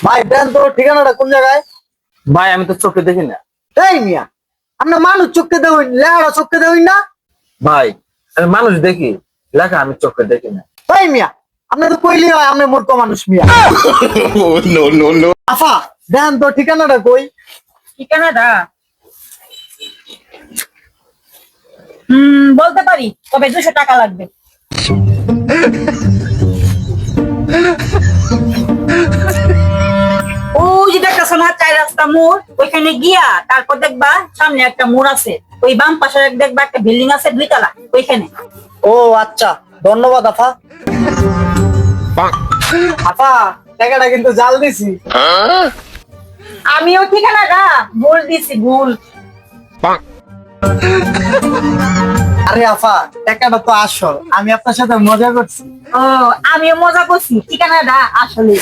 ভাই দেন তো ঠিকানাটা কোন জায়গায়? ভাই আমি তো চোখে দেখি না। এই মিয়া, আপনার মানুষ চোখে দেবেন, লেখাটা চোখে দেবেন না? ভাই আমি মানুষ দেখি, লেখা আমি চোখে দেখি না। এই মিয়া, আপনি তো কইলি হয় আপনি মূর্খ মানুষ মিয়া। No, no, no. আফা দেন তো ঠিকানাটা কই? ঠিকানাটা বলতে পারি, তবে 200 টাকা লাগবে। ওই যে দেখতেছো না 4 রাস্তা মোড়, ওইখানে গিয়া তারপর দেখবা সামনে একটা মোড় আছে, ওই বাম পাশে দেখবা একটা বিল্ডিং আছে 2 তলা, ওইখানে। ও আচ্ছা, ধন্যবাদ আফা। আফা টাকাটা কিন্তু জাল দিছি। আমিও ঠিকানাটা ভুল দিছি, ভুল। আরে আফা টাকাটা তো আসল, আমি আপনার সাথে মজা করছি। ও, আমিও মজা করছি, ঠিকানাটা আসলে।